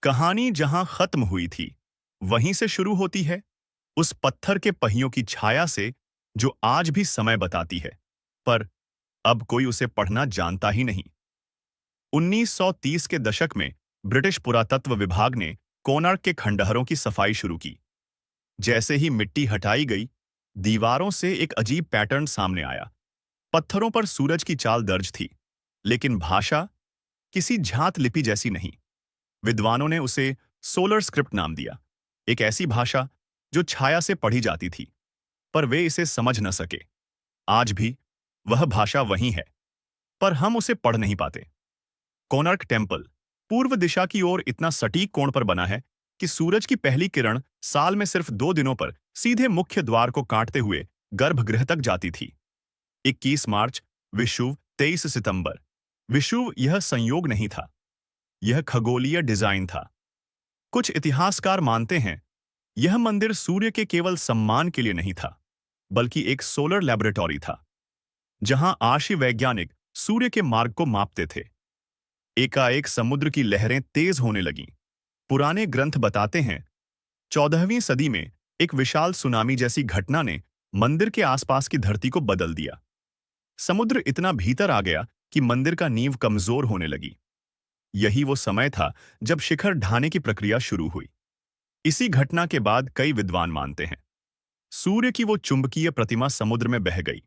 कहानी जहां खत्म हुई थी वहीं से शुरू होती है, उस पत्थर के पहियों की छाया से जो आज भी समय बताती है, पर अब कोई उसे पढ़ना जानता ही नहीं। 1930 के दशक में ब्रिटिश पुरातत्व विभाग ने कोणार्क के खंडहरों की सफाई शुरू की। जैसे ही मिट्टी हटाई गई, दीवारों से एक अजीब पैटर्न सामने आया। पत्थरों पर सूरज की चाल दर्ज थी, लेकिन भाषा किसी झात लिपि जैसी नहीं। विद्वानों ने उसे सोलर स्क्रिप्ट नाम दिया, एक ऐसी भाषा जो छाया से पढ़ी जाती थी, पर वे इसे समझ न सके। आज भी वह भाषा वही है, पर हम उसे पढ़ नहीं पाते। कोणार्क टेम्पल पूर्व दिशा की ओर इतना सटीक कोण पर बना है कि सूरज की पहली किरण साल में सिर्फ 2 दिनों पर सीधे मुख्य द्वार को काटते हुए गर्भगृह तक जाती थी। 21 मार्च, विषुव 23 सितंबर। विषुव यह संयोग नहीं था, यह खगोलीय डिजाइन था। कुछ इतिहासकार मानते हैं यह मंदिर सूर्य के केवल सम्मान के लिए नहीं था, बल्कि एक सोलर लेबोरेटरी था, जहां आशी वैज्ञानिक सूर्य के मार्ग को मापते थे। एकाएक समुद्र की लहरें तेज होने लगीं। पुराने ग्रंथ बताते हैं 14वीं सदी में एक विशाल सुनामी जैसी घटना ने मंदिर के आसपास की धरती को बदल दिया। समुद्र इतना भीतर आ गया कि मंदिर का नींव कमजोर होने लगी। यही वो समय था जब शिखर ढाने की प्रक्रिया शुरू हुई। इसी घटना के बाद कई विद्वान मानते हैं सूर्य की वो चुंबकीय प्रतिमा समुद्र में बह गई।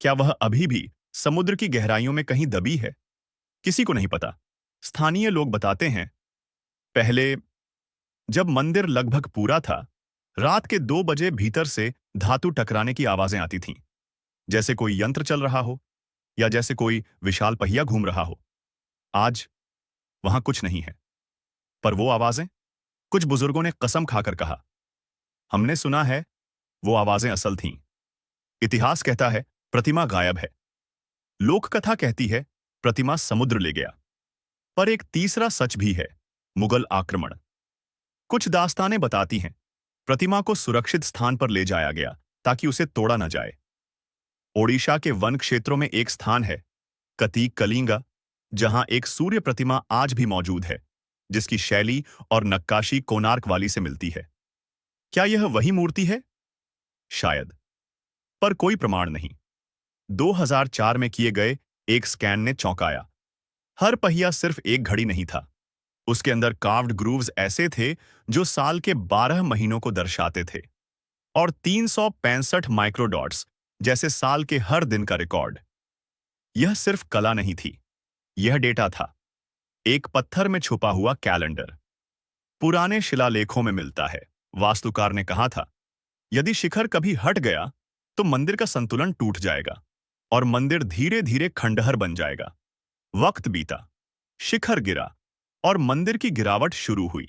क्या वह अभी भी समुद्र की गहराइयों में कहीं दबी है? किसी को नहीं पता। स्थानीय लोग बताते हैं पहले, जब मंदिर लगभग पूरा था, रात के 2 बजे भीतर से धातु टकराने की आवाजें आती थीं, जैसे कोई यंत्र चल रहा हो या जैसे कोई विशाल पहिया घूम रहा हो। आज वहां कुछ नहीं है, पर वो आवाजें, कुछ बुजुर्गों ने कसम खाकर कहा, हमने सुना है वो आवाजें असल थीं। इतिहास कहता है प्रतिमा गायब है। लोक कथा कहती है प्रतिमा समुद्र ले गया। पर एक तीसरा सच भी है, मुगल आक्रमण। कुछ दास्तानें बताती हैं प्रतिमा को सुरक्षित स्थान पर ले जाया गया ताकि उसे तोड़ा न जाए। ओडिशा के वन क्षेत्रों में एक स्थान है, कतीक कलिंगा, जहां एक सूर्य प्रतिमा आज भी मौजूद है, जिसकी शैली और नक्काशी कोणार्क वाली से मिलती है। क्या यह वही मूर्ति है? शायद, पर कोई प्रमाण नहीं। 2004 में किए गए एक स्कैन ने चौंकाया। हर पहिया सिर्फ एक घड़ी नहीं था, उसके अंदर कार्व्ड ग्रूव्स ऐसे थे जो साल के 12 महीनों को दर्शाते थे, और 365 माइक्रोडॉट्स जैसे साल के हर दिन का रिकॉर्ड। यह सिर्फ कला नहीं थी, यह डेटा था, एक पत्थर में छुपा हुआ कैलेंडर। पुराने शिलालेखों में मिलता है, वास्तुकार ने कहा था यदि शिखर कभी हट गया तो मंदिर का संतुलन टूट जाएगा और मंदिर धीरे धीरे खंडहर बन जाएगा। वक्त बीता, शिखर गिरा और मंदिर की गिरावट शुरू हुई।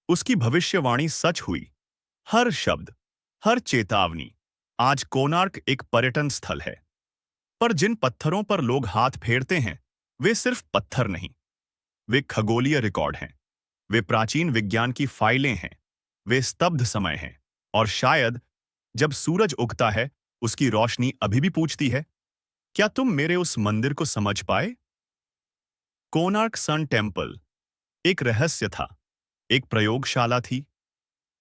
उसकी भविष्यवाणी सच हुई। हर शब्द, हर चेतावनी। आज कोणार्क एक पर्यटन स्थल है, पर जिन पत्थरों पर लोग हाथ फेरते हैं वे सिर्फ पत्थर नहीं, वे खगोलीय रिकॉर्ड हैं, वे प्राचीन विज्ञान की फाइलें हैं, वे स्तब्ध समय हैं, और शायद जब सूरज उगता है उसकी रोशनी अभी भी पूछती है, क्या तुम मेरे उस मंदिर को समझ पाए? कोणार्क सन टेम्पल एक रहस्य था, एक प्रयोगशाला थी,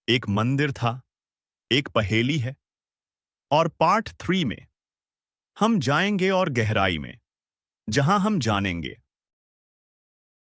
एक मंदिर था, एक पहेली है। और पार्ट 3 में हम जाएंगे और गहराई में, जहां हम जानेंगे